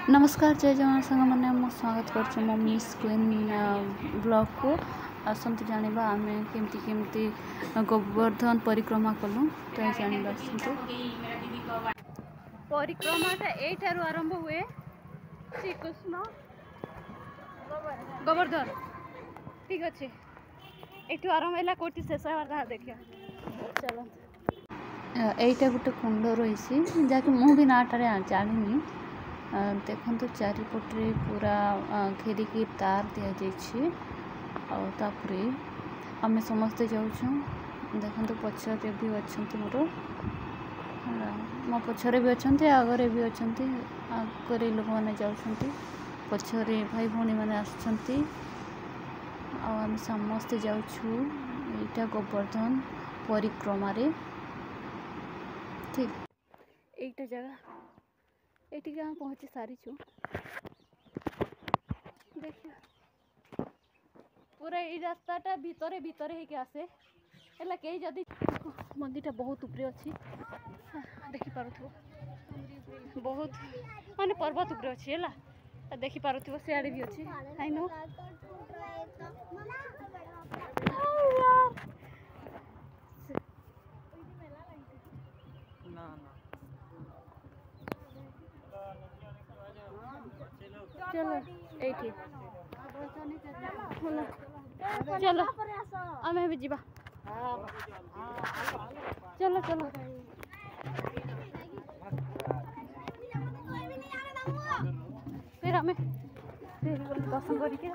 नमस्कार जय जवान सांग मैंने मो स्वागत कर मम्मी क्वीन ब्लॉग को आसतु जाना आम केमती केमती गोवर्धन परिक्रमा कलु तो जाना परिक्रमाटा एठार आरंभ हुए श्रीकृष्ण गोवर्धन ठीक अच्छे ये आरंभ है कौटी शेष होगा देखिए चलो यहीटा गोटे कुंड रही जहाँकि मुझे नाटा जानी देखो चारिपटे पूरा घेरिकी तार दि जापर आम समस्ते जाऊँ देखो पचरे भी अच्छा मोर मो पचरे भी अच्छा आगे भी अच्छा आगे लोक मैंने जाऊँ पचरे भाई भौणी मैंने आम समस्ते जाऊँ यहाँ गोवर्धन परिक्रमा ठीक एक जगह ये हम पहुँची सारी छू देखिए पूरा ये रास्ताटा भितरे भितरे ही आसे है कई जदि मंदिरटा बहुत उपरे अच्छी देखी पारुथो बहुत माने पर्वत उपरे अच्छी है देखी पारुथो सियाड़े भी अच्छी आई नो चलो एठी चलो आम भी जीवा चलो चलो फिर आम दर्शन करके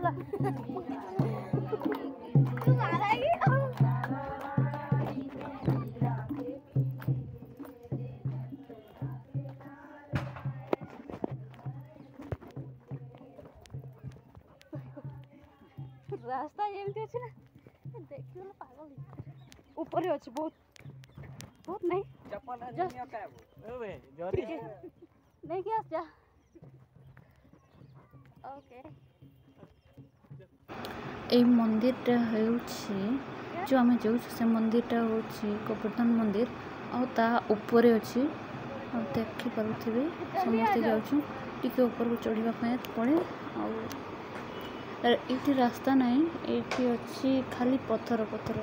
रास्ता एमती अच्छे ना देखिए पागल ऊपर अच्छे बहुत बहुत नहीं नहीं क्या जा ओके ये मंदिरटा जो आम जाऊँ से मंदिरटा हूँ गोवर्धन मंदिर आ ऊपर अच्छी देखिपे समस्ते जाऊँ टी ऊपर को चढ़ापी पड़े ये रास्ता नहीं ये अच्छी खाली पत्थर पत्थर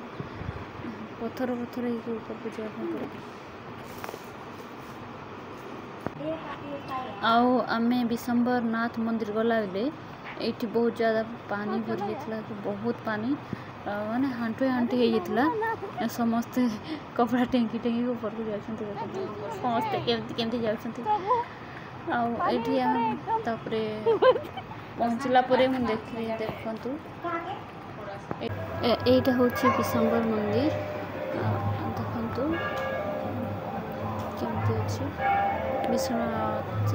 पत्थर पत्थर ये ऊपर को जावाई पड़े आमे विशंबर नाथ मंदिर गला बेले ये बहुत ज़्यादा पानी भरी जाता बहुत पानी माने हांटुए हांटी हो समस्ते कपड़ा टेंकी टेंकी ऊपर को जाते समस्ते केमती जाते पहुँचला मुझे देखी देखु यहाँ हूँ विशंबर मंदिर देखु केमती अच्छे विश्वनाथ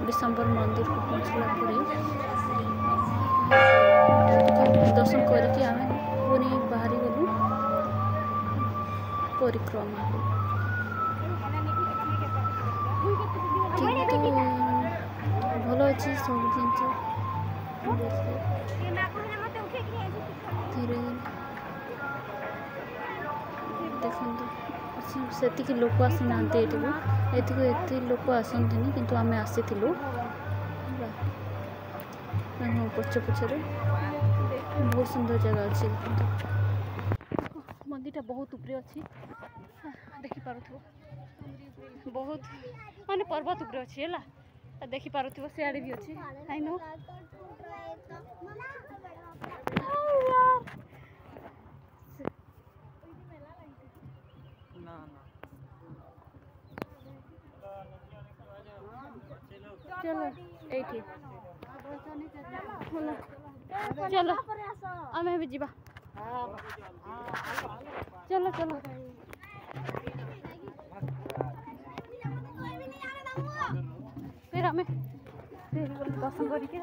विशंबर मंदिर को पहुँचला दर्शन करके आम पुणी बाहरी गलु परिक्रमा किंतु भल अच्छे सब जिन धीरे देखो से लोक आसी ना ये लोक आसती किंतु आम आसी पछ पछरे बहुत सुंदर जगह अच्छी मंदिरटा बहुत उपरे अच्छी देखी पारुथो बहुत माने पर्वत उपरे अच्छी है देखी पारुथो सियाड़े भी अच्छी आई नो चलो एठी चलो आम भी जीवा चलो चलो फिर आम दर्शन करके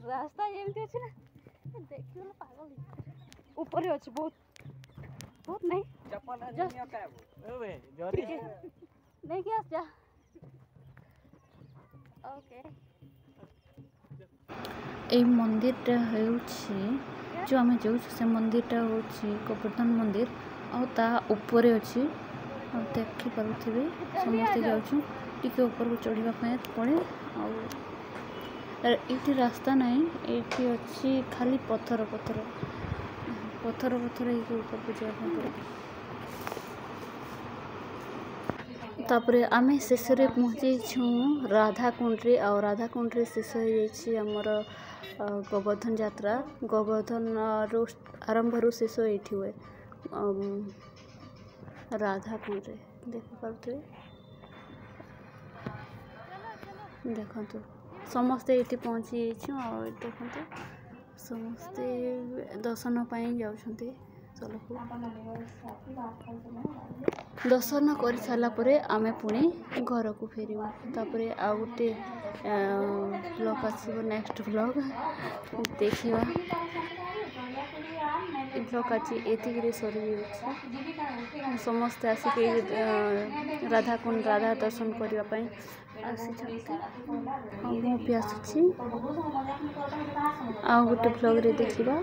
रास्ता एमती अच्छे ना देखिए पागल ऊपर अच्छे बहुत बहुत नहीं नहीं क्या जा ओके এই মন্দিরটা ହେଉଛି ଯେଉଁ ଆମେ ଯାଉଛୁ ସେ ମନ୍ଦିରଟା ହେଉଛି ଗୋବର୍ଦ୍ଧନ ମନ୍ଦିର ଆଉ ତା ଉପରେ ଅଛି ଆଉ ଦେଖିପାରୁଥିବେ ସମସ୍ତେ ଯାଉଛୁ ଟିକେ ଉପରକୁ ଚଢ଼ିବା ପାଇଁ ପଡ଼େ ଆଉ ଏଇଠି ରାସ୍ତା ନାହିଁ ଏଇଠି ଅଛି ଖାଲି ପଥର ପଥର ହେଇକି ଉପରକୁ ଯିବା ପାଇଁ ପଡ଼େ। ତାପରେ ଆମେ ଶେଷରେ ପହଞ୍ଚିଛୁ ରାଧାକୁଣ୍ଡରେ ଆଉ ରାଧାକୁଣ୍ଡରେ ଶେଷ ହେଇଯାଇଛି ଆମର ଗୋବର୍ଦ୍ଧନ ଯାତ୍ରା। ଗୋବର୍ଦ୍ଧନରୁ ଆରମ୍ଭରୁ ଶେଷ ଏଇଠି ହୁଏ ରାଧାକୁଣ୍ଡରେ ଦେଖିପାରୁଥିବେ। ଦେଖନ୍ତୁ ସମସ୍ତେ ଏଇଠି ପହଞ୍ଚି ଯାଇଛୁ ଆଉ ଦେଖନ୍ତୁ ସମସ୍ତେ ଦର୍ଶନ ପାଇଁ ଯାଉଛନ୍ତି ତଳକୁ। ଦର୍ଶନ କରିସାରିଲା ପରେ ଆମେ ପୁଣି ଘରକୁ ଫେରିବୁ। ତାପରେ ଆଉ ଗୋଟେ ବ୍ଲଗ୍ ଆସିବ ନେକ୍ସଟ ବ୍ଲଗ୍ ଦେଖିବା। ଏ ବ୍ଲଗ୍ ଆଜି ଏତିକିରେ ସରିଯାଉଛି। ସମସ୍ତେ ଆସିକି ରାଧାକୁଣ୍ଡ ରାଧା ଦର୍ଶନ କରିବା ପାଇଁ ଆସିଛନ୍ତି ଆଉ ମୁଁ ବି ଆସୁଛି ଆଉ ଗୋଟେ ବ୍ଲଗ୍ରେ ଦେଖିବା।